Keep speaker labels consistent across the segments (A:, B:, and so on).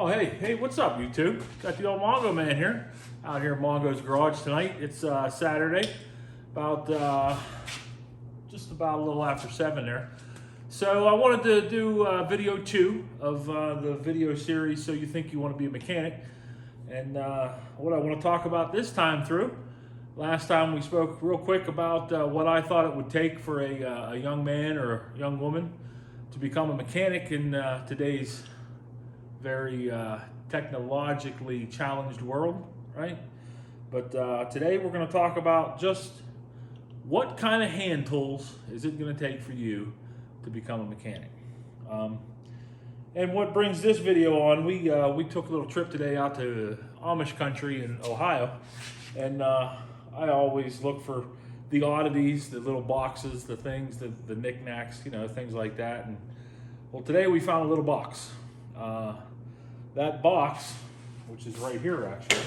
A: Oh, hey, what's up, YouTube? Got the old Mongo man here, out here in Mongo's garage tonight. It's Saturday, about just about a little after 7 there. So I wanted to do video 2 of the video series, So You Think You Want to Be a Mechanic. And what I want to talk about this time through, last time we spoke real quick about what I thought it would take for a young man or a young woman to become a mechanic in today's very technologically challenged world, right? But today we're going to talk about just what kind of hand tools is it going to take for you to become a mechanic. And what brings this video on, we took a little trip today out to Amish country in Ohio, and I always look for the oddities, the little boxes, the things, the knickknacks, you know, things like that. And well, today we found a little box. That box, which is right here actually,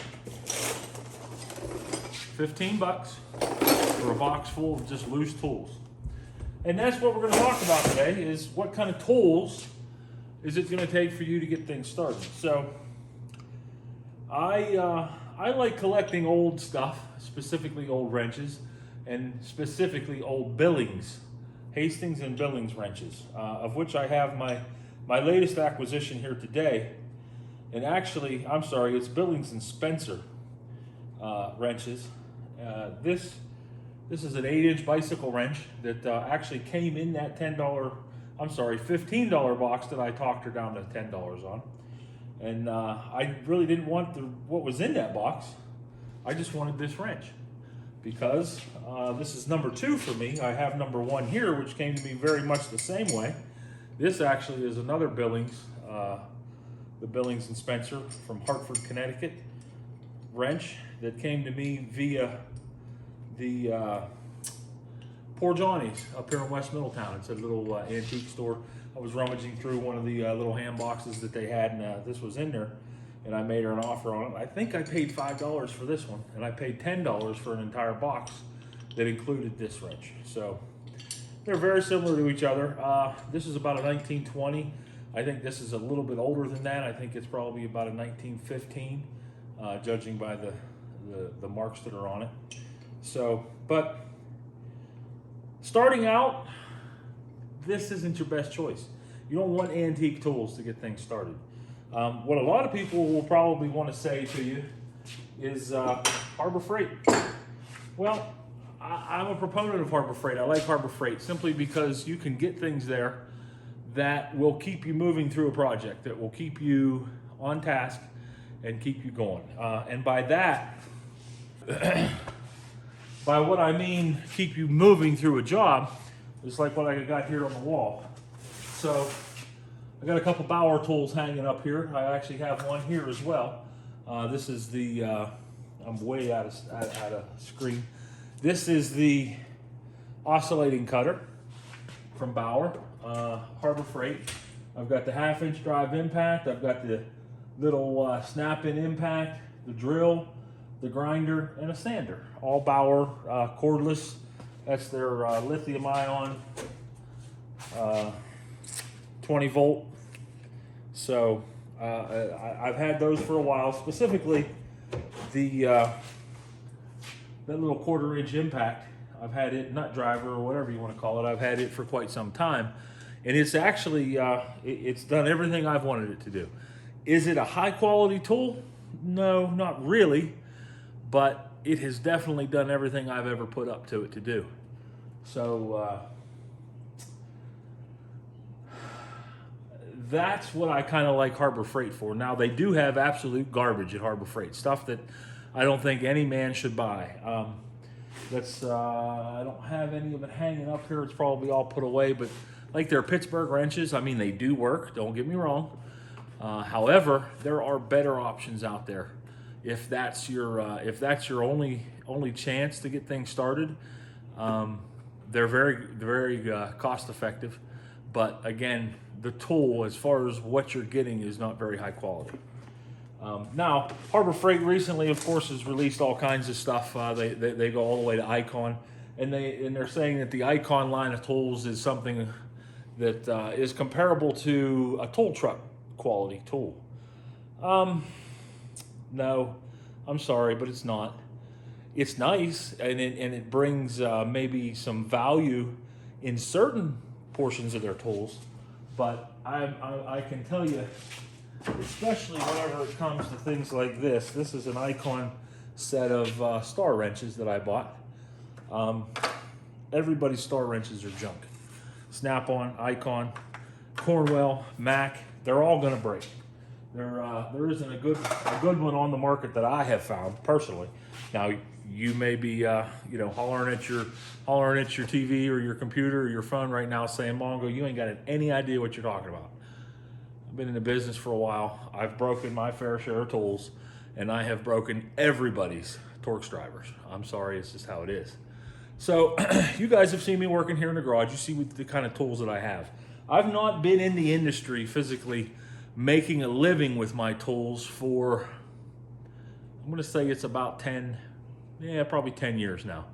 A: 15 bucks for a box full of just loose tools. And that's what we're going to talk about today, is what kind of tools is it going to take for you to get things started. So I like collecting old stuff, specifically old wrenches, and specifically old Billings, Hastings and Billings wrenches, of which I have my latest acquisition here today. And actually, I'm sorry, it's Billings and Spencer wrenches. This is an 8-inch bicycle wrench that actually came in that $15 box that I talked her down to $10 on. And I really didn't want what was in that box. I just wanted this wrench because this is number 2 for me. I have number 1 here, which came to me very much the same way. This actually is another Billings, the Billings and Spencer from Hartford, Connecticut wrench that came to me via the Poor Johnny's up here in West Middletown. It's a little antique store. I was rummaging through one of the little hand boxes that they had, and this was in there, and I made her an offer on it. I think I paid $5 for this one, and I paid $10 for an entire box that included this wrench. So they're very similar to each other. This is about a 1920. I think this is a little bit older than that. I think it's probably about a 1915, judging by the marks that are on it. So, but starting out, this isn't your best choice. You don't want antique tools to get things started. What a lot of people will probably want to say to you is Harbor Freight. Well, I'm a proponent of Harbor Freight. I like Harbor Freight simply because you can get things there that will keep you moving through a project, that will keep you on task and keep you going. And by that, by what I mean keep you moving through a job, it's like what I got here on the wall. So I got a couple Bauer tools hanging up here. I actually have one here as well. This is the, I'm way out of screen. This is the oscillating cutter from Bauer, Harbor Freight. I've got the 1/2-inch drive impact. I've got the little snap-in impact, the drill, the grinder, and a sander. All Bauer, cordless. That's their lithium-ion 20 volt. So I've had those for a while. Specifically, that little 1/4-inch impact. I've had it, nut driver or whatever you want to call it. I've had it for quite some time, and it's actually it's done everything I've wanted it to do. Is it a high-quality tool? No, not really, but it has definitely done everything I've ever put up to it to do. So that's what I kind of like Harbor Freight for. Now, they do have absolute garbage at Harbor Freight, stuff that I don't think any man should buy. I don't have any of it hanging up here. It's probably all put away, but like their Pittsburgh wrenches, I mean, they do work, don't get me wrong. However, there are better options out there. If that's your only chance to get things started, they're very cost effective. But again, the tool, as far as what you're getting, is not very high quality. Now, Harbor Freight recently, of course, has released all kinds of stuff. They go all the way to Icon, and they're saying that the Icon line of tools is something that is comparable to a tool truck quality tool. No, I'm sorry, but it's not. It's nice, and it brings maybe some value in certain portions of their tools, but I can tell you, especially whenever it comes to things like this. This is an Icon set of star wrenches that I bought. Everybody's star wrenches are junk. Snap-on, Icon, Cornwell, Mac, they're all going to break. There isn't a good one on the market that I have found personally. Now you may be hollering at your TV or your computer or your phone right now saying, Mongo, you ain't got any idea what you're talking about. I've been in the business for a while. I've broken my fair share of tools, and I have broken everybody's Torx drivers. I'm sorry, it's just how it is. So you guys have seen me working here in the garage. You see the kind of tools that I have. I've not been in the industry physically making a living with my tools for, I'm going to say it's about probably 10 years now.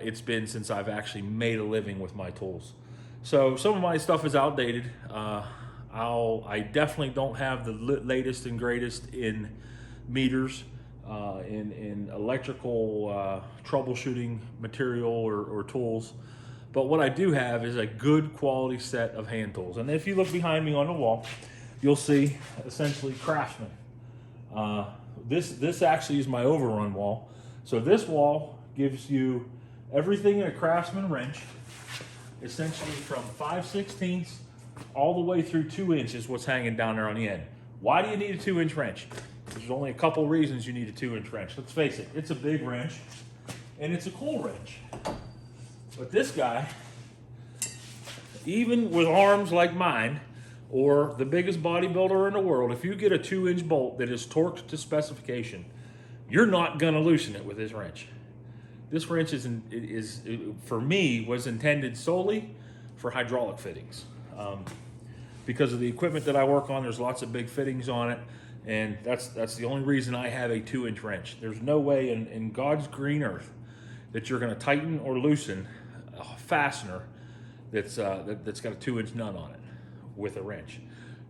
A: It's been since I've actually made a living with my tools. So some of my stuff is outdated. I definitely don't have the latest and greatest in meters, in electrical troubleshooting material or tools. But what I do have is a good quality set of hand tools. And if you look behind me on the wall, you'll see essentially Craftsman. This actually is my overrun wall. So this wall gives you everything in a Craftsman wrench, essentially from 5/16 all the way through 2 inches what's hanging down there on the end. Why do you need a 2-inch wrench? There's only a couple reasons you need a 2-inch wrench. Let's face it, it's a big wrench and it's a cool wrench. But this guy, even with arms like mine, or the biggest bodybuilder in the world, if you get a 2-inch bolt that is torqued to specification, you're not gonna loosen it with this wrench. This wrench for me, was intended solely for hydraulic fittings. Because of the equipment that I work on, there's lots of big fittings on it, and that's the only reason I have a 2-inch wrench. There's no way in God's green earth that you're gonna tighten or loosen a fastener that's got a 2-inch nut on it with a wrench.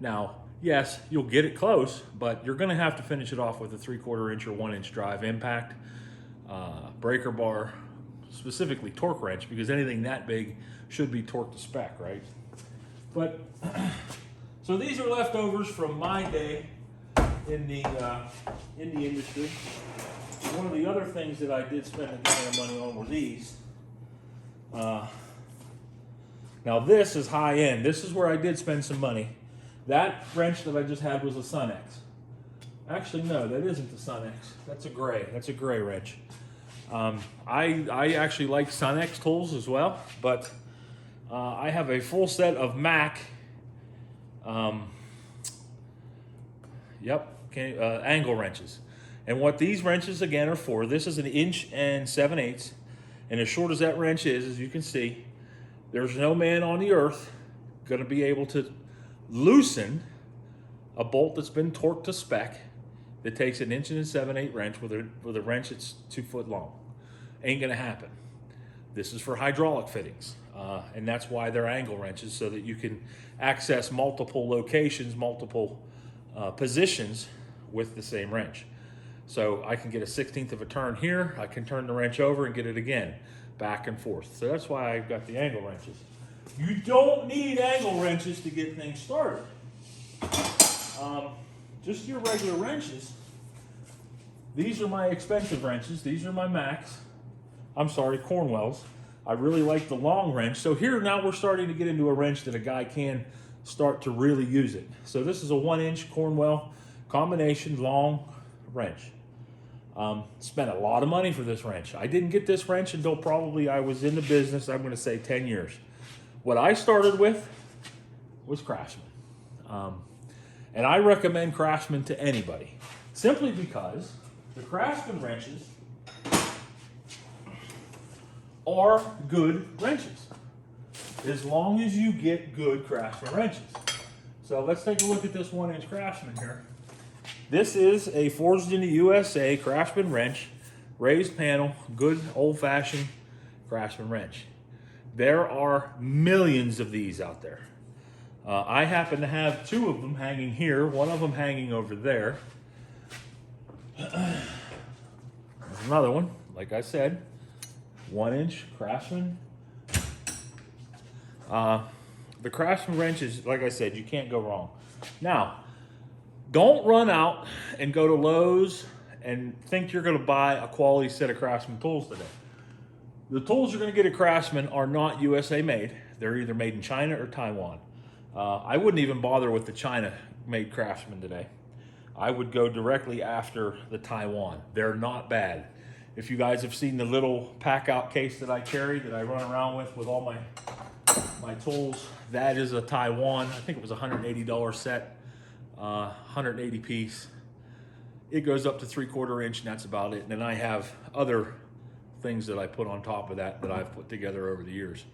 A: Now, yes, you'll get it close, but you're gonna have to finish it off with a 3/4 inch or 1-inch drive impact, breaker bar, specifically torque wrench, because anything that big should be torqued to spec, right? But, so these are leftovers from my day in the industry. One of the other things that I did spend a ton of money on were these. Now this is high end. This is where I did spend some money. That wrench that I just had was a Sun X. Actually, no, that isn't the Sun X. That's a gray. That's a gray wrench. I actually like Sun X tools as well, but I have a full set of Mac. Angle wrenches. And what these wrenches again are for, this is 1 7/8 inches, and as short as that wrench is, as you can see, there's no man on the earth going to be able to loosen a bolt that's been torqued to spec that takes 1 7/8 inch wrench with a wrench that's 2 foot long. Ain't going to happen. This is for hydraulic fittings, and that's why they're angle wrenches, so that you can access multiple locations, multiple positions with the same wrench. So I can get a 1/16 of a turn here, I can turn the wrench over and get it again, back and forth. So that's why I've got the angle wrenches. You don't need angle wrenches to get things started. Just your regular wrenches. These are my expensive wrenches. These are my Macs. I'm sorry, Cornwells. I really like the long wrench. So here now we're starting to get into a wrench that a guy can start to really use it. So this is a 1-inch Cornwell combination long wrench. Spent a lot of money for this wrench. I didn't get this wrench until probably I was in the business, I'm going to say 10 years. What I started with was Craftsman. And I recommend Craftsman to anybody, simply because the Craftsman wrenches are good wrenches, as long as you get good Craftsman wrenches. So let's take a look at this 1-inch Craftsman here. This is a forged in the USA Craftsman wrench, raised panel, good old-fashioned Craftsman wrench. There are millions of these out there. I happen to have 2 of them hanging here, one of them hanging over there. There's another one, like I said, 1-inch Craftsman. The Craftsman wrench is, like I said, you can't go wrong. Now, don't run out and go to Lowe's and think you're going to buy a quality set of Craftsman tools today. The tools you're going to get at Craftsman are not USA made. They're either made in China or Taiwan. I wouldn't even bother with the China-made Craftsman today. I would go directly after the Taiwan. They're not bad. If you guys have seen the little pack-out case that I carry, that I run around with all my tools, that is a Taiwan. I think it was a $180 set, 180 piece. It goes up to 3/4 inch, and that's about it. And then I have other things that I put on top of that I've put together over the years.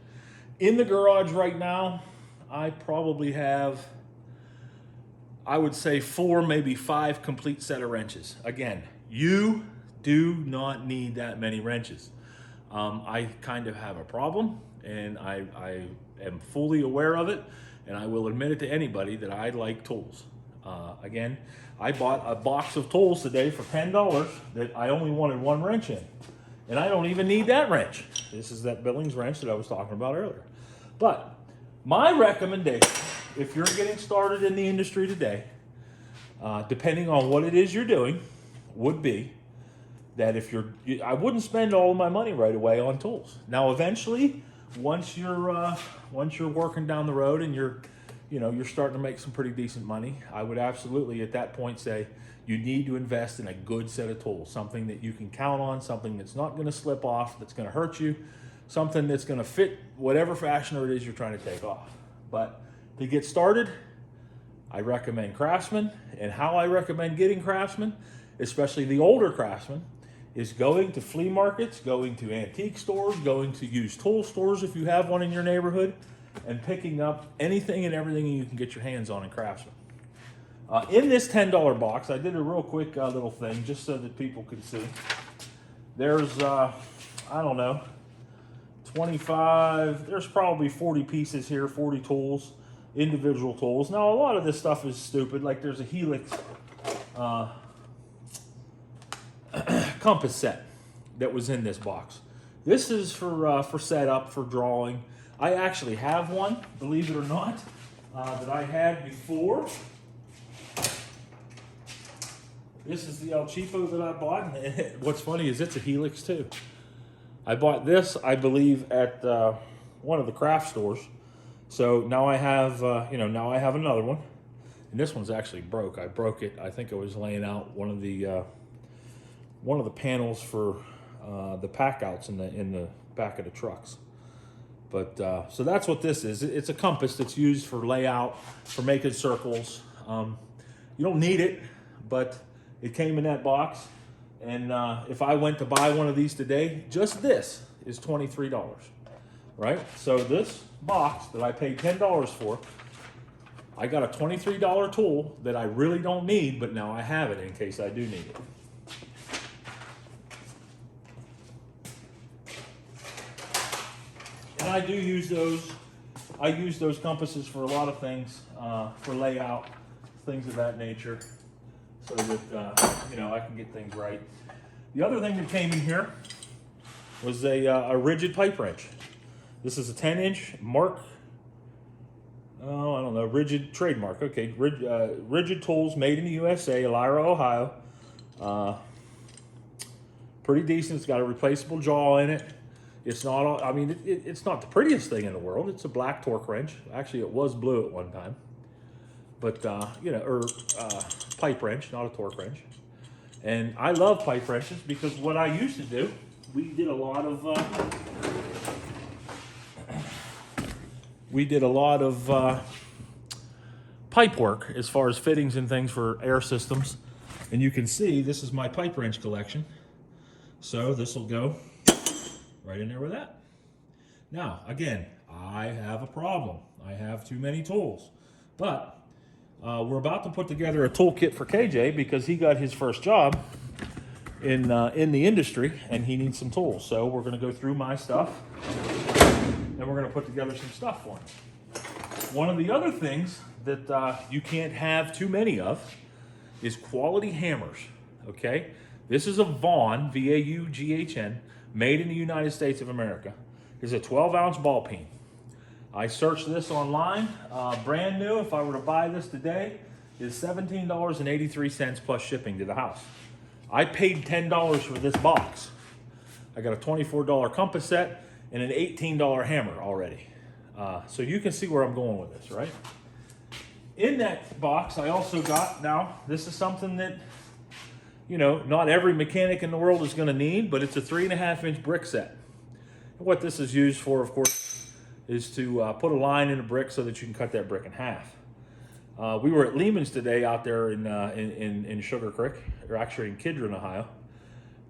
A: In the garage right now, I probably have, I would say 4, maybe 5 complete set of wrenches. Again, you do not need that many wrenches. I kind of have a problem, and I am fully aware of it, and I will admit it to anybody that I like tools. Again, I bought a box of tools today for $10 that I only wanted 1 wrench in, and I don't even need that wrench. This is that Billings wrench that I was talking about earlier. But my recommendation, if you're getting started in the industry today, depending on what it is you're doing, would be that I wouldn't spend all of my money right away on tools. Now, eventually, once you're working down the road and you're starting to make some pretty decent money, I would absolutely at that point say you need to invest in a good set of tools, something that you can count on, something that's not going to slip off, that's going to hurt you, something that's going to fit whatever fashioner it is you're trying to take off. But to get started, I recommend Craftsman, and how I recommend getting Craftsman, especially the older Craftsman, is going to flea markets, going to antique stores, going to used tool stores if you have one in your neighborhood, and picking up anything and everything you can get your hands on in Craftsman. In this $10 box, I did a real quick little thing just so that people could see. There's, I don't know, 25, there's probably 40 pieces here, 40 tools, individual tools. Now, a lot of this stuff is stupid, like there's a Helix compass set that was in this box. This is for setup, for drawing. I actually have one, believe it or not, that I had before. This is the El Cheapo that I bought. What's funny is it's a Helix too. I bought this, I believe, at one of the craft stores. So now I have, now I have another one, and this one's actually broke. I broke it. I think I was laying out one of the panels for the pack outs in the back of the trucks. But so that's what this is. It's a compass that's used for layout, for making circles. You don't need it, but it came in that box. And if I went to buy one of these today, just this is $23, right? So this box that I paid $10 for, I got a $23 tool that I really don't need, but now I have it in case I do need it. And I do use those. I use those compasses for a lot of things, for layout, things of that nature, so that I can get things right. The other thing that came in here was a rigid pipe wrench. This is a 10-inch mark. Oh, I don't know, rigid trademark. Okay, rigid tools made in the USA, Elira, Ohio. Pretty decent. It's got a replaceable jaw in it. It's not, I mean, it's not the prettiest thing in the world. It's a black torque wrench. Actually, it was blue at one time. But, pipe wrench, not a torque wrench. And I love pipe wrenches because what I used to do, we did a lot of pipe work as far as fittings and things for air systems. And you can see this is my pipe wrench collection. So this will go right in there with that. Now, again, I have a problem. I have too many tools. But we're about to put together a toolkit for KJ because he got his first job in the industry and he needs some tools. So we're going to go through my stuff and we're going to put together some stuff for him. one of the other things that you can't have too many of is quality hammers, okay? This is a Vaughan, V-A-U-G-H-N, made in the United States of America. It's a 12-ounce ball peen. I searched this online, brand new, if I were to buy this today, is $17.83 plus shipping to the house. I paid $10 for this box. I got a $24 compass set and an $18 hammer already. So you can see where I'm going with this, right? In that box, I also got, now, this is something that, you know, not every mechanic in the world is gonna need, but it's a 3.5-inch brick set. And what this is used for, of course, is to put a line in a brick so that you can cut that brick in half. We were at Lehman's today out there in Sugar Creek, or actually in Kidron, Ohio.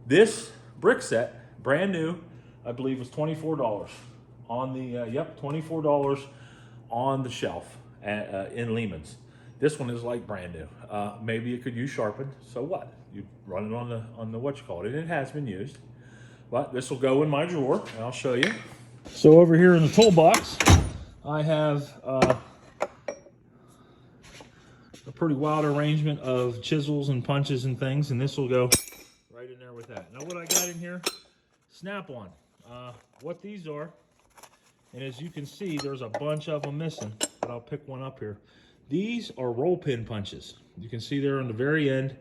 A: This brick set, brand new, I believe was $24 on the, $24 on the shelf in Lehman's. This one is like brand new. Maybe it could use sharpened, so what? You run it on the what you call it, and it has been used. But this will go in my drawer, and I'll show you. So over here in the toolbox, I have a pretty wild arrangement of chisels and punches and things, and this will go right in there with that. Now what I got in here, Snap-on. What these are, and as you can see, there's a bunch of them missing, but I'll pick one up here. These are roll pin punches. You can see there on the very end,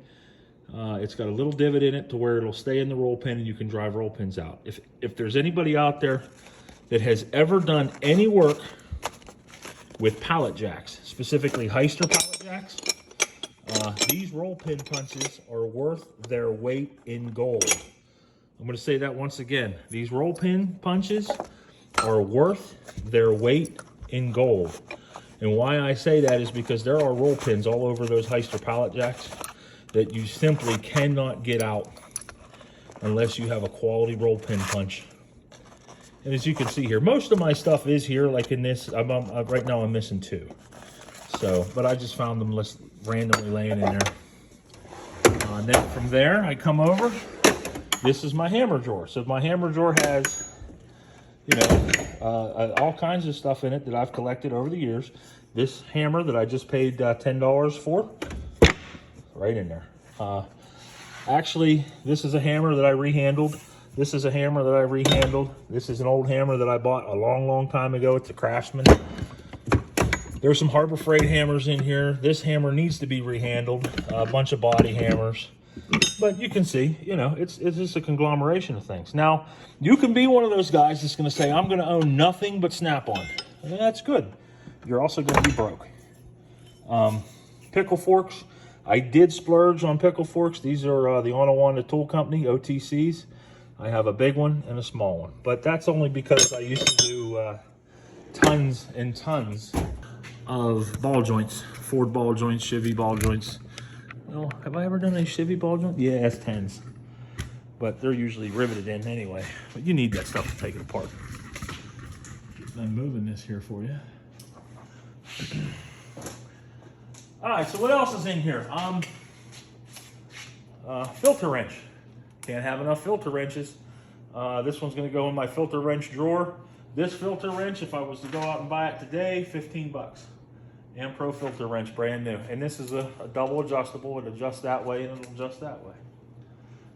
A: it's got a little divot in it to where it'll stay in the roll pin and you can drive roll pins out. If there's anybody out there that has ever done any work with pallet jacks, specifically Heister pallet jacks, these roll pin punches are worth their weight in gold. I'm going to say that once again. These roll pin punches are worth their weight in gold. And why I say that is because there are roll pins all over those Heister pallet jacks that you simply cannot get out unless you have a quality roll pin punch. And as you can see here, most of my stuff is here, like in this. Right now I'm missing 2. So, but I just found them randomly laying in there. Then from there, I come over. This is my hammer drawer. So my hammer drawer has, you know, all kinds of stuff in it that I've collected over the years. This hammer that I just paid $10 for, right in there. Actually, this is a hammer that I rehandled. This is a hammer that I rehandled. This is an old hammer that I bought a long, long time ago. It's a Craftsman. There's some Harbor Freight hammers in here. This hammer needs to be rehandled. A bunch of body hammers. But you can see, you know, it's just a conglomeration of things. Now, you can be one of those guys that's going to say, I'm going to own nothing but Snap-on. And that's good. You're also going to be broke. Pickle Forks. I did splurge on Pickle Forks. These are the Untitled Tool Company, OTCs. I have a big one and a small one. But that's only because I used to do tons and tons of ball joints. Ford ball joints, Chevy ball joints. No, have I ever done a Chevy ball joint? Yeah, S10s. But they're usually riveted in anyway. But you need that stuff to take it apart. I'm moving this here for you. All right, so what else is in here? Filter wrench. Can't have enough filter wrenches. This one's gonna go in my filter wrench drawer. This filter wrench, if I was to go out and buy it today, $15. Pro filter wrench, brand new. And this is a double adjustable. It adjusts that way and it'll adjust that way.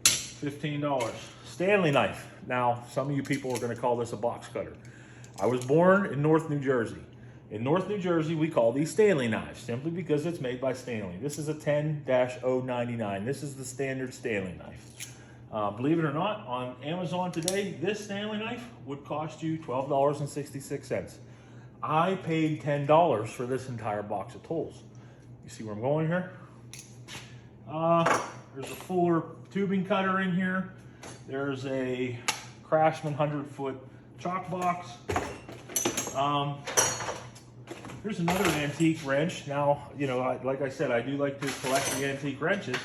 A: $15. Stanley Knife. Now, some of you people are gonna call this a box cutter. I was born in North New Jersey. In North New Jersey, we call these Stanley knives simply because it's made by Stanley. This is a 10-099. This is the standard Stanley knife. Believe it or not, on Amazon today, this Stanley knife would cost you $12.66. I paid $10 for this entire box of tools. You see where I'm going here? There's a Fuller tubing cutter in here. There's a Craftsman 100-foot chalk box. Here's another antique wrench. Now, you know, like I said, I do like to collect the antique wrenches,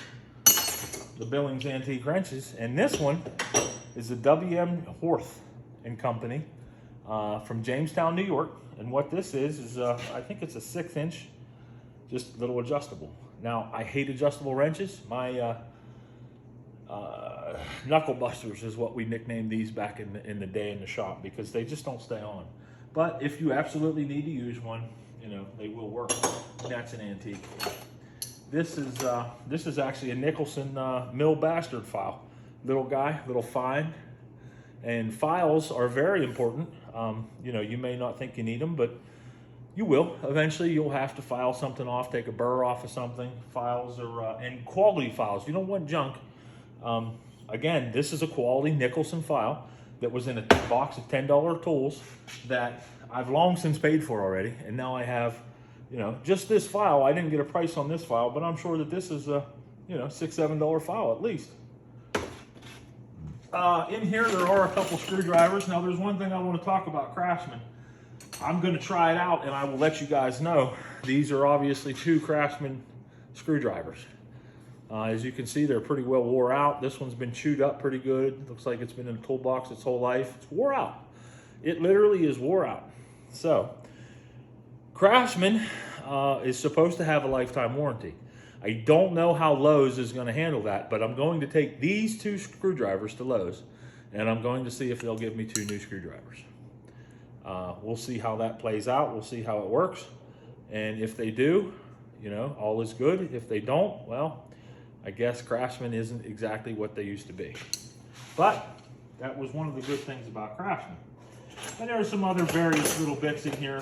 A: the Billings antique wrenches. And this one is the W.M. Horth and Company from Jamestown, New York. And what this is I think it's a 6-inch, just little adjustable. Now, I hate adjustable wrenches. My knuckle busters is what we nicknamed these back in the day in the shop because they just don't stay on. But if you absolutely need to use one, you know, they will work. That's an antique. This is actually a Nicholson mill bastard file. Little guy, little fine. And files are very important. You know, you may not think you need them, but you will. Eventually, you'll have to file something off, take a burr off of something. Files are, and quality files. You don't want junk. Again, this is a quality Nicholson file that was in a box of $10 tools that I've long since paid for already. And now I have, you know, just this file. I didn't get a price on this file, but I'm sure that this is a, you know, $6, $7 file at least. In here, there are a couple screwdrivers. Now, there's one thing I want to talk about Craftsman. I'm going to try it out, and I will let you guys know. These are obviously 2 Craftsman screwdrivers. As you can see, they're pretty well wore out. This one's been chewed up pretty good. Looks like it's been in a toolbox its whole life. It's wore out. It literally is wore out. So, Craftsman is supposed to have a lifetime warranty. I don't know how Lowe's is going to handle that, but I'm going to take these 2 screwdrivers to Lowe's, and I'm going to see if they'll give me 2 new screwdrivers. We'll see how that plays out. We'll see how it works. And if they do, you know, all is good. If they don't, well, I guess Craftsman isn't exactly what they used to be. But that was one of the good things about Craftsman. And there are some other various little bits in here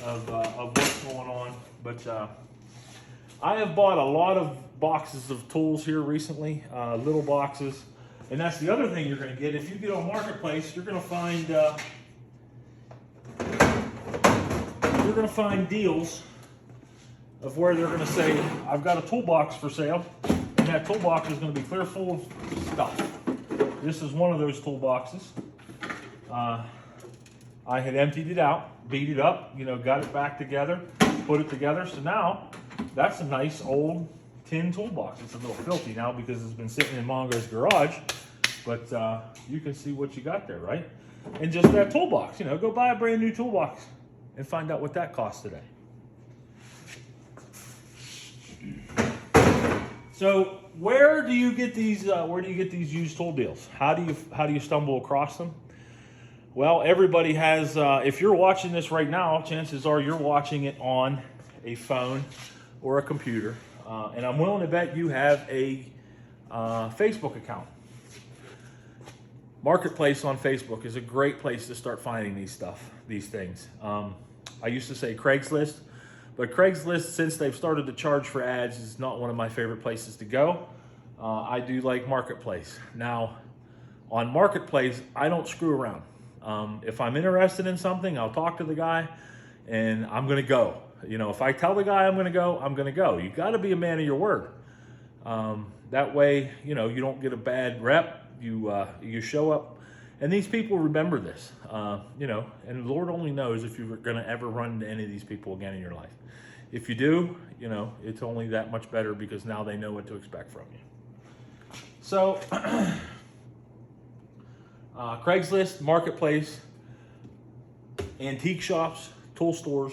A: of what's going on. But I have bought a lot of boxes of tools here recently, little boxes. And that's the other thing you're going to get. If you get on Marketplace, you're going to find deals of where they're going to say, I've got a toolbox for sale, and that toolbox is going to be clear full of stuff. This is one of those toolboxes. I had emptied it out, beat it up, you know, got it back together, put it together. So now that's a nice old tin toolbox. It's a little filthy now because it's been sitting in Mongo's garage, but you can see what you got there, right? And just that toolbox, you know, go buy a brand new toolbox and find out what that costs today. So where do you get these? Where do you get these used tool deals? How do you stumble across them? Well, everybody has. If you're watching this right now, chances are you're watching it on a phone or a computer, and I'm willing to bet you have a Facebook account. Marketplace on Facebook is a great place to start finding these things. I used to say Craigslist, but Craigslist, since they've started to charge for ads, is not one of my favorite places to go. I do like Marketplace. Now, on Marketplace, I don't screw around. If I'm interested in something, I'll talk to the guy, and I'm going to go. You know, if I tell the guy I'm going to go, I'm going to go. You got to be a man of your word. That way, you know, you don't get a bad rep. You show up, and these people remember this, you know, and Lord only knows if you're going to ever run into any of these people again in your life. If you do, you know, it's only that much better because now they know what to expect from you. So, Craigslist, Marketplace, antique shops, tool stores.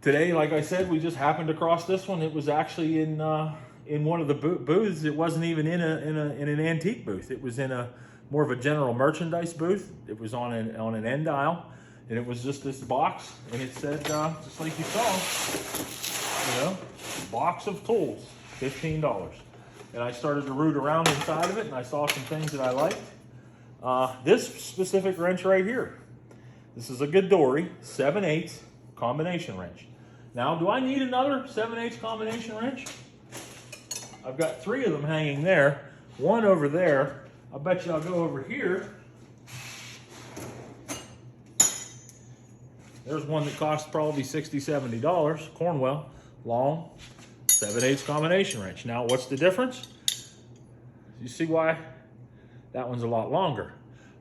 A: Today, like I said, we just happened across this one. It was actually in one of the booths. It wasn't even in an antique booth. It was in a more of a general merchandise booth. It was on an end aisle, and it was just this box, and it said just like you saw, you know, box of tools, $15. And I started to root around inside of it, and I saw some things that I liked. This specific wrench right here. This is a Gadori 7/8 combination wrench. Now, do I need another 7/8 combination wrench? I've got 3 of them hanging there, 1 over there. I bet you I'll go over here. There's one that costs probably $60, $70, Cornwell, long, 7/8 combination wrench. Now, what's the difference? You see why that one's a lot longer.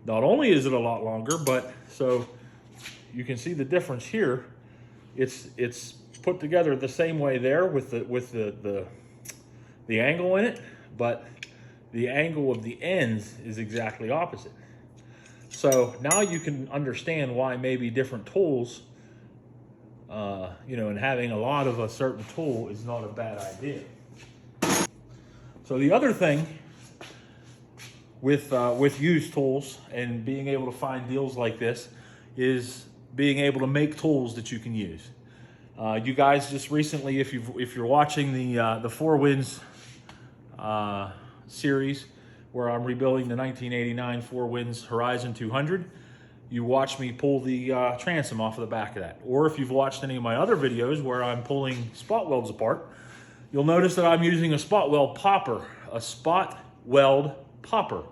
A: Not only is it a lot longer, but so you can see the difference here. It's put together the same way there with the angle in it, but the angle of the ends is exactly opposite. So now you can understand why maybe different tools, you know, and having a lot of a certain tool is not a bad idea. So the other thing with used tools and being able to find deals like this is being able to make tools that you can use. You guys just recently, if you're watching the Four Winds series, where I'm rebuilding the 1989 Four Winds Horizon 200, you watched me pull the transom off of the back of that. Or if you've watched any of my other videos where I'm pulling spot welds apart, you'll notice that I'm using a spot weld popper, a spot weld popper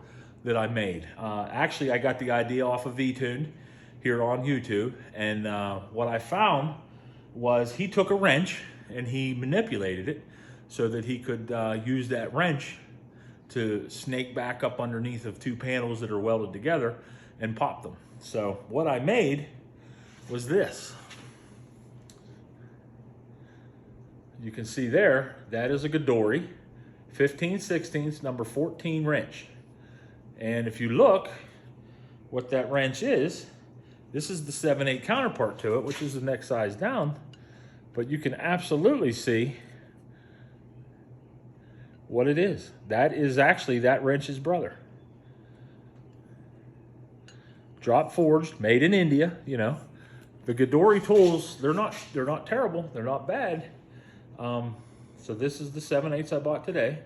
A: that I made. Actually, I got the idea off of V-Tuned here on YouTube, and what I found was he took a wrench and he manipulated it so that he could use that wrench to snake back up underneath of two panels that are welded together and pop them. So what I made was this. You can see there, that is a Godori 15/16 number 14 wrench. And if you look what that wrench is, this is the 7/8 counterpart to it, which is the next size down, but you can absolutely see what it is. That is actually that wrench's brother. Drop forged, made in India, you know. The Godori tools, they're not terrible, they're not bad. So this is the 7/8 I bought today.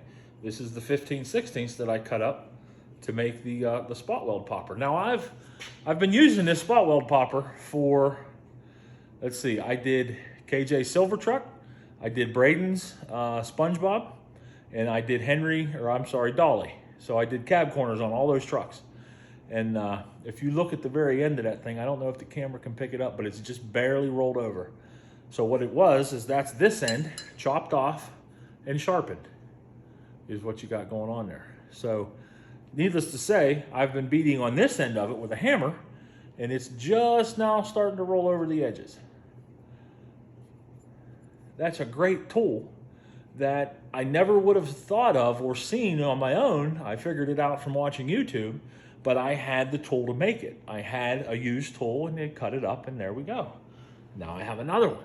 A: This is the 15/16 that I cut up to make the spot weld popper. Now I've been using this spot weld popper for, let's see, I did KJ Silver Truck, I did Braden's SpongeBob, and I did Dolly. So I did cab corners on all those trucks. And if you look at the very end of that thing, I don't know if the camera can pick it up, but it's just barely rolled over. So what it was is that's this end chopped off and sharpened is what you got going on there. So needless to say, I've been beating on this end of it with a hammer, and it's just now starting to roll over the edges. That's a great tool that I never would have thought of or seen on my own. I figured it out from watching YouTube, but I had the tool to make it. I had a used tool and they cut it up, and there we go. Now I have another one.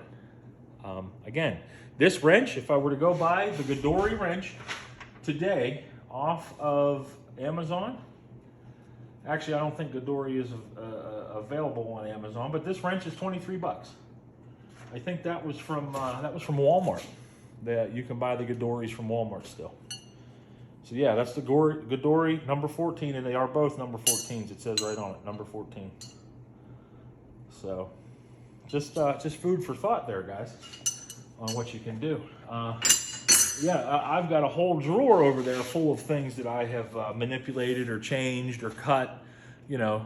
A: Again, this wrench, if I were to go buy the Godori wrench today off of Amazon, actually I don't think Godori is available on Amazon, but this wrench is 23 bucks. I think that was from Walmart. You can buy the Godoris from Walmart still. So yeah, that's the Godori number 14, and they are both number 14s. It says right on it, number 14. So just food for thought there, guys, on what you can do. Yeah, I've got a whole drawer over there full of things that I have manipulated or changed or cut, you know,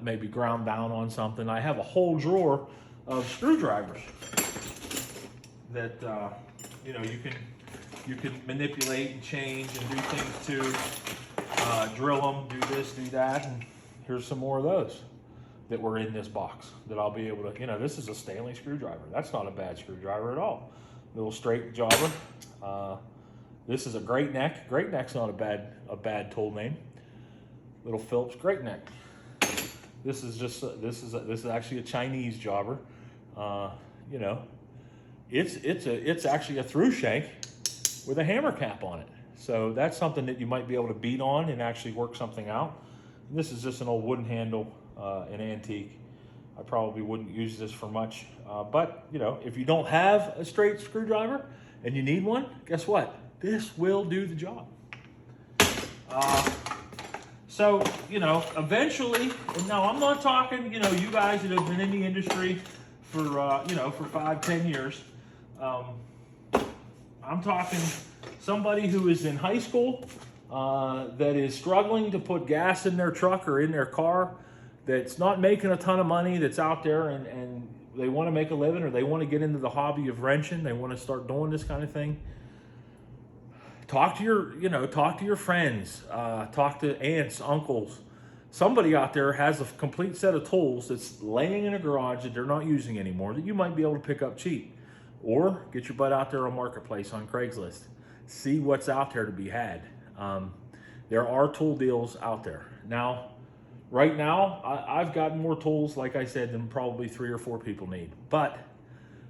A: maybe ground down on something. I have a whole drawer of screwdrivers that, you know, you can manipulate and change and do things to, drill them, do this, do that, and here's some more of those that were in this box that I'll be able to, you know, this is a Stanley screwdriver. That's not a bad screwdriver at all. Little straight jobber. This is a Great Neck. Great Neck's not a bad tool name. Little Phillips Great Neck. This is actually a Chinese jobber. You know, it's actually a through shank with a hammer cap on it. So that's something that you might be able to beat on and actually work something out. And this is just an old wooden handle, an antique. I probably wouldn't use this for much, but you know, if you don't have a straight screwdriver and you need one, guess what? This will do the job. So, you know, eventually, and now I'm not talking, you know, you guys that have been in the industry for, you know, for 5-10 years. I'm talking somebody who is in high school that is struggling to put gas in their truck or in their car, that's not making a ton of money, that's out there and they want to make a living, or they want to get into the hobby of wrenching, they want to start doing this kind of thing. Talk to your friends, talk to aunts, uncles. Somebody out there has a complete set of tools that's laying in a garage that they're not using anymore that you might be able to pick up cheap. Or get your butt out there on Marketplace, on Craigslist. See what's out there to be had. There are tool deals out there. Now, right now, I've got more tools, like I said, than probably 3 or 4 people need. But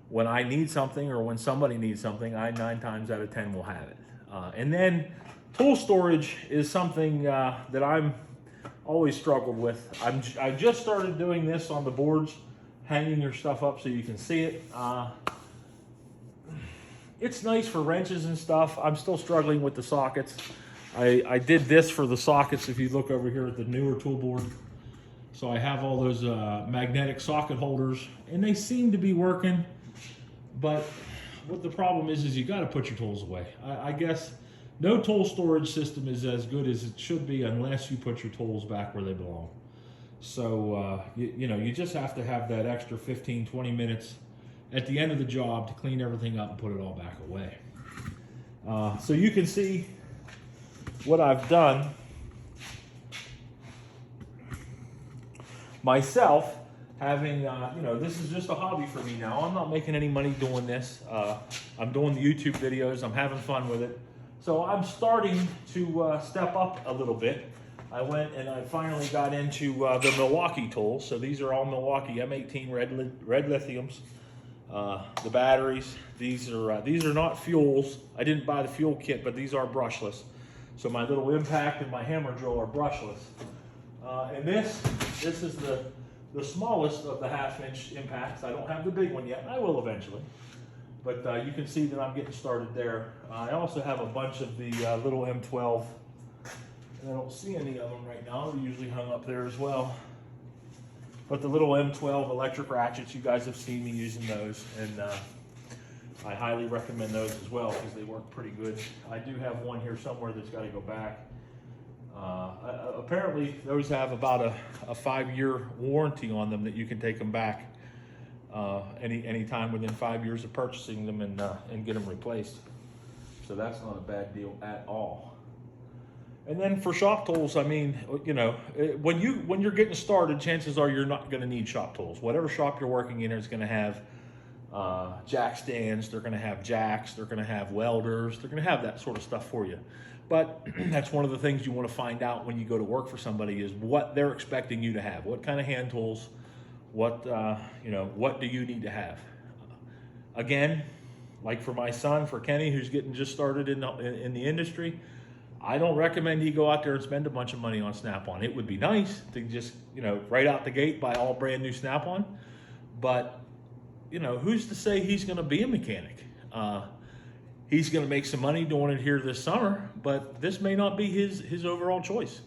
A: when I need something, or when somebody needs something, I 9 times out of 10 will have it. And then tool storage is something that I'm always struggled with. I just started doing this on the boards hanging your stuff up so you can see it. It's nice for wrenches and stuff. I'm still struggling with the sockets. I did this for the sockets if you look over here at the newer tool board. So I have all those magnetic socket holders, and they seem to be working, but what the problem is you got to put your tools away. I guess no tool storage system is as good as it should be unless you put your tools back where they belong. So, you know, you just have to have that extra 15, 20 minutes at the end of the job to clean everything up and put it all back away. So you can see what I've done myself, having, you know, this is just a hobby for me now. I'm not making any money doing this. I'm doing the YouTube videos. I'm having fun with it. So I'm starting to step up a little bit. I went and I finally got into the Milwaukee Tools. So these are all Milwaukee M18 red lithiums. The batteries, these are not fuels. I didn't buy the fuel kit, but these are brushless. So my little impact and my hammer drill are brushless. And this is the smallest of the 1/2 inch impacts. I don't have the big one yet. I will eventually. But you can see that I'm getting started there. I also have a bunch of the little M12. And I don't see any of them right now. They're usually hung up there as well. But the little M12 electric ratchets, you guys have seen me using those. And I highly recommend those as well because they work pretty good. I do have one here somewhere that's got to go back. Apparently those have about a 5-year warranty on them that you can take them back any time within 5 years of purchasing them and get them replaced. So that's not a bad deal at all. And then for shop tools, I mean, you know, when you're getting started, chances are you're not going to need shop tools. Whatever shop you're working in is going to have jack stands, they're going to have jacks, they're going to have welders, they're going to have that sort of stuff for you. But that's one of the things you want to find out when you go to work for somebody is what they're expecting you to have. What kind of hand tools, what do you need to have? Again, like for my son, for Kenny, who's getting just started in the industry, I don't recommend he go out there and spend a bunch of money on Snap-on. It would be nice to just, you know, right out the gate buy all brand new Snap-on, but you know, who's to say he's going to be a mechanic? He's going to make some money doing it here this summer, but this may not be his overall choice.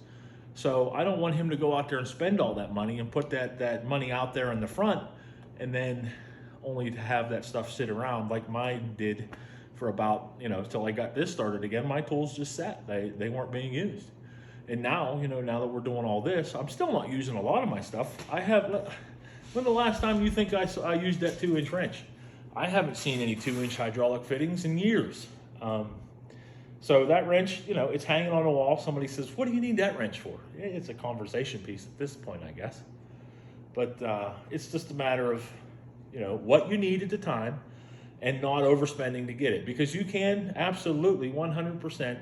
A: So I don't want him to go out there and spend all that money and put that money out there in the front and then only to have that stuff sit around like mine did for about, you know, till I got this started again. My tools just sat. They weren't being used. And now, you know, now that we're doing all this, I'm still not using a lot of my stuff. When the last time you think I used that 2-inch wrench? I haven't seen any 2-inch hydraulic fittings in years. So that wrench, you know, it's hanging on a wall. Somebody says, what do you need that wrench for? It's a conversation piece at this point, I guess. But it's just a matter of, you know, what you need at the time and not overspending to get it. Because you can absolutely 100%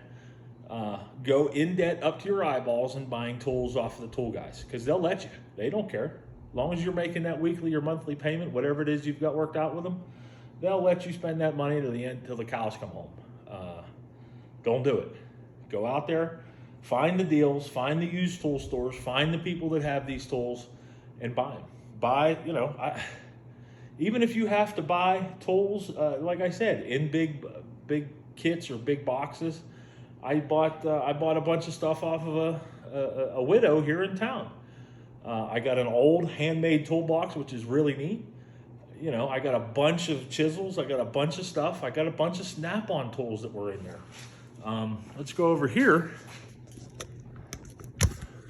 A: go in debt up to your eyeballs and buying tools off of the tool guys. Because they'll let you. They don't care. As long as you're making that weekly or monthly payment, whatever it is you've got worked out with them, they'll let you spend that money to the end till the cows come home. Don't do it. Go out there, find the deals, find the used tool stores, find the people that have these tools, and buy them. Buy, you know, even if you have to buy tools, like I said, in big kits or big boxes. I bought a bunch of stuff off of a widow here in town. I got an old Handmade Tool Box, which is really neat. You know, I got a bunch of chisels. I got a bunch of stuff. I got a bunch of Snap-on tools that were in there. Let's go over here,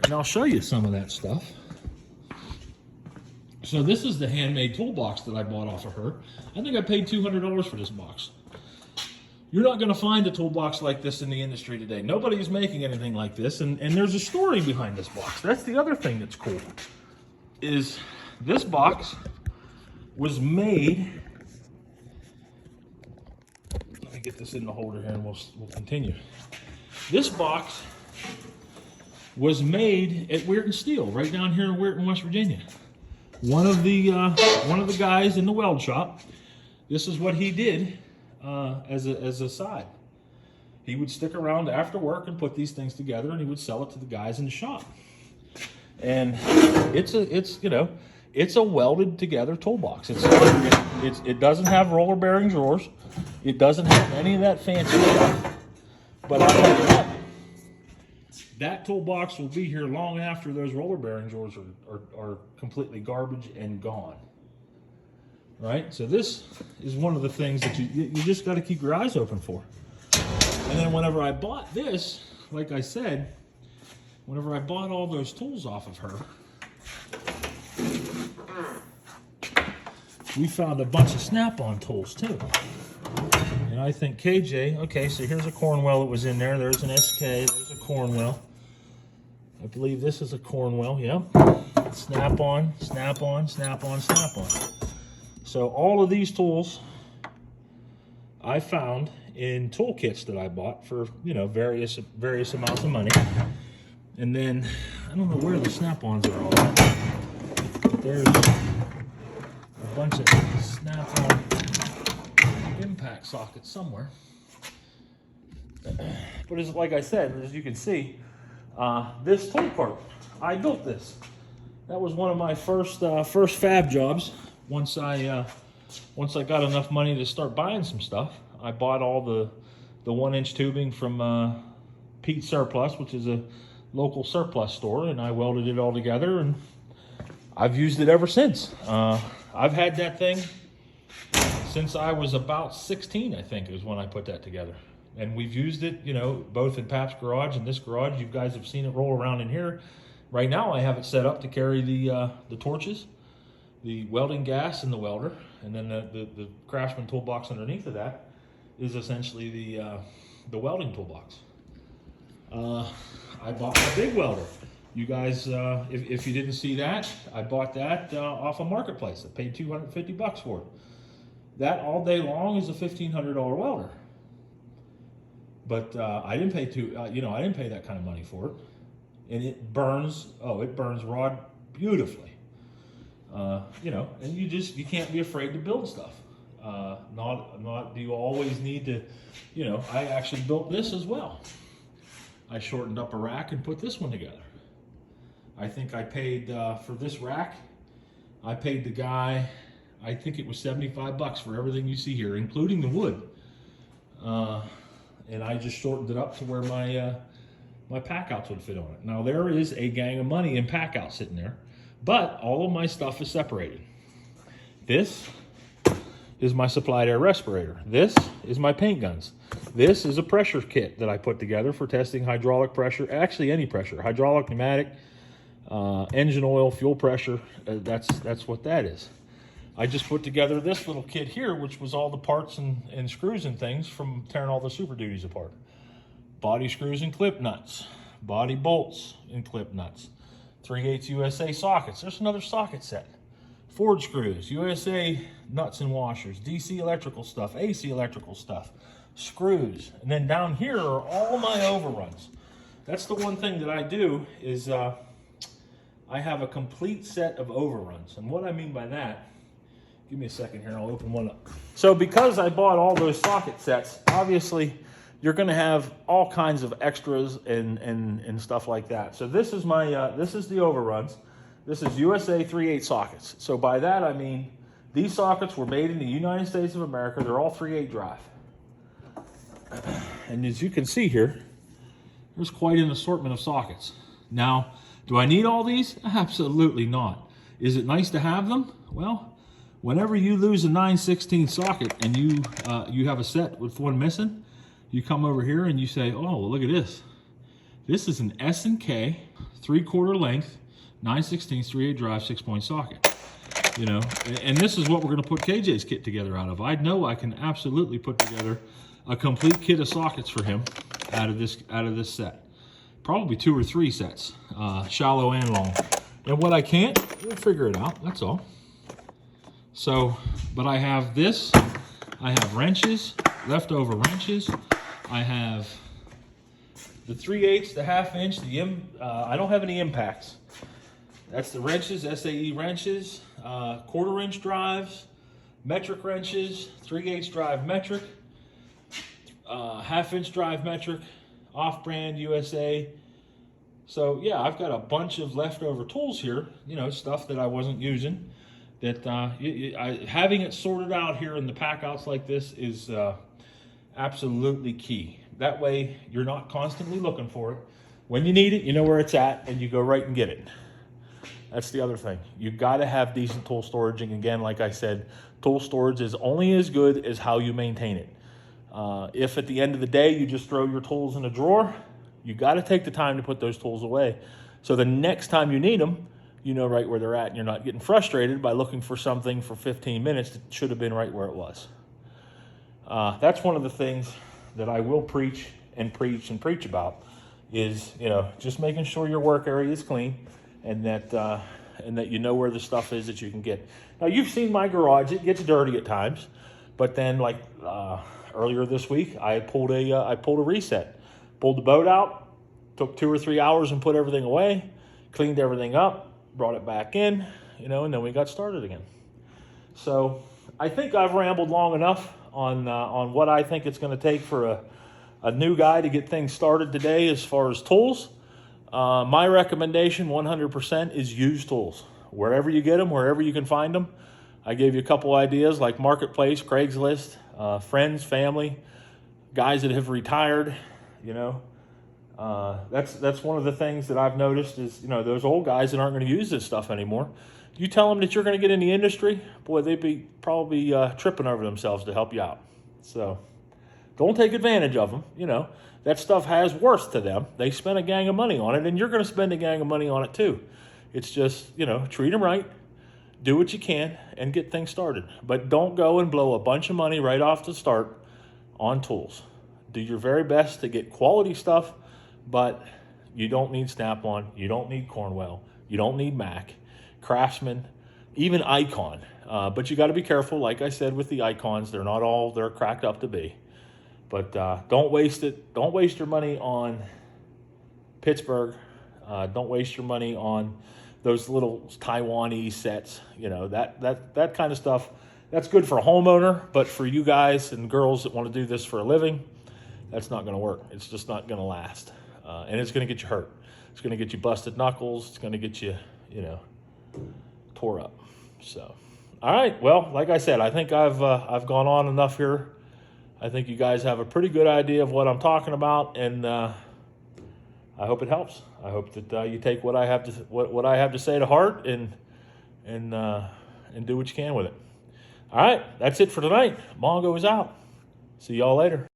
A: and I'll show you some of that stuff. So this is the Handmade Tool Box that I bought off of her. I think I paid $200 for this box. You're not going to find a toolbox like this in the industry today. Nobody's making anything like this, and there's a story behind this box. That's the other thing that's cool, is this box was made, let me get this in the holder here and we'll continue. This box was made at Weirton Steel, right down here in Weirton, West Virginia. One of the guys in the weld shop, this is what he did as a side. He would stick around after work and put these things together, and he would sell it to the guys in the shop. And it's you know, It's a welded together toolbox. It doesn't have roller bearing drawers. It doesn't have any of that fancy stuff. But I'll tell you what, that toolbox will be here long after those roller bearing drawers are completely garbage and gone. Right? So this is one of the things that you just got to keep your eyes open for. And then whenever I bought this, like I said, whenever I bought all those tools off of her, we found a bunch of snap-on tools too. And I think KJ, okay, so here's a Cornwell that was in there. There's an SK, there's a Cornwell. I believe this is a Cornwell, yeah. Snap-on, snap-on, snap-on, snap-on. So all of these tools I found in toolkits that I bought for, you know, various amounts of money. And then, I don't know where the snap-ons are all at. But there's a bunch of snap-on impact sockets somewhere. But as like I said, as you can see, this tool part, I built this. That was one of my first fab jobs. Once I got enough money to start buying some stuff, I bought all the 1-inch tubing from Pete Surplus, which is a local surplus store, and I welded it all together, and I've used it ever since. I've had that thing since I was about 16, I think, is when I put that together. And we've used it, you know, both in Pap's garage and this garage. You guys have seen it roll around in here. Right now I have it set up to carry the torches, the welding gas, and the welder. And then the Craftsman toolbox underneath of that is essentially the welding toolbox. I bought my big welder. You guys, if you didn't see that, I bought that off a marketplace. I paid $250 for it. That all day long is a $1,500 welder. But I didn't pay I didn't pay that kind of money for it. And it burns. Oh, it burns rod beautifully. You know, and you can't be afraid to build stuff. Not do you always need to, you know, I actually built this as well. I shortened up a rack and put this one together. I think I paid for this rack, I paid the guy, I think it was $75 for everything you see here, including the wood. And I just shortened it up to where my pack outs would fit on it. Now there is a gang of money in pack out sitting there, but all of my stuff is separated. This is my supplied air respirator. This is my paint guns. This is a pressure kit that I put together for testing hydraulic pressure, actually any pressure, hydraulic, pneumatic, engine oil, fuel pressure. That's what that is. I just put together this little kit here, which was all the parts and screws and things from tearing all the Super Duties apart. Body screws and clip nuts, body bolts and clip nuts, 3/8 USA sockets. There's another socket set. Ford screws, USA nuts and washers, DC electrical stuff, AC electrical stuff, screws. And then down here are all my overruns. That's the one thing that I do is I have a complete set of overruns. And what I mean by that, give me a second here, I'll open one up. So because I bought all those socket sets, obviously you're gonna have all kinds of extras and stuff like that. So this is my, this is the overruns. This is USA 3/8 sockets. So by that I mean, these sockets were made in the United States of America. They're all 3/8 drive. And as you can see here, there's quite an assortment of sockets. Now, do I need all these? Absolutely not. Is it nice to have them? Well, whenever you lose a 9/16 socket and you have a set with one missing, you come over here and you say, oh, well, look at this. This is an S&K 3/4 length, 9/16 3/8 drive 6-point socket. You know, and this is what we're going to put KJ's kit together out of. I know I can absolutely put together a complete kit of sockets for him out of this set. Probably 2 or 3 sets, shallow and long. And what I can't, we'll figure it out, that's all. So, but I have this, I have wrenches, leftover wrenches, I have the 3/8, the 1/2 inch, I don't have any impacts. That's the wrenches, SAE wrenches, 1/4 inch drives, metric wrenches, 3/8 drive metric, 1/2 inch drive metric, off-brand USA, So yeah, I've got a bunch of leftover tools here, you know, stuff that I wasn't using. That having it sorted out here in the pack outs like this is absolutely key. That way you're not constantly looking for it. When you need it, you know where it's at and you go right and get it. That's the other thing. You got to have decent tool storage. And again, like I said, tool storage is only as good as how you maintain it. If at the end of the day you just throw your tools in a drawer, you got to take the time to put those tools away. So the next time you need them, you know right where they're at and you're not getting frustrated by looking for something for 15 minutes that should have been right where it was. That's one of the things that I will preach and preach and preach about is, you know, just making sure your work area is clean and that you know where the stuff is that you can get. Now you've seen my garage; it gets dirty at times, but then like earlier this week, I pulled a reset, pulled the boat out, took 2 or 3 hours and put everything away, cleaned everything up, brought it back in, you know, and then we got started again. So I think I've rambled long enough on what I think it's going to take for a new guy to get things started today as far as tools. My recommendation 100% is use tools. Wherever you get them, wherever you can find them. I gave you a couple ideas like Marketplace, Craigslist, friends, family, guys that have retired, you know. That's one of the things that I've noticed is, you know, those old guys that aren't going to use this stuff anymore. You tell them that you're going to get in the industry, boy, they'd be probably tripping over themselves to help you out. So don't take advantage of them, you know. That stuff has worth to them. They spent a gang of money on it, and you're going to spend a gang of money on it too. It's just, you know, treat them right, do what you can, and get things started. But don't go and blow a bunch of money right off the start on tools. Do your very best to get quality stuff, but you don't need Snap-on, you don't need Cornwell, you don't need Mac, Craftsman, even Icon. But you got to be careful, like I said, with the Icons. They're not all they're cracked up to be. But don't waste it. Don't waste your money on Pittsburgh. Don't waste your money on those little Taiwanese sets. You know, that kind of stuff. That's good for a homeowner, but for you guys and girls that want to do this for a living, that's not going to work. It's just not going to last, and it's going to get you hurt. It's going to get you busted knuckles. It's going to get you, you know, tore up. So, all right. Well, like I said, I think I've gone on enough here. I think you guys have a pretty good idea of what I'm talking about, and I hope it helps. I hope that you take what I have to say to heart and do what you can with it. All right, that's it for tonight. Mongo is out. See y'all later.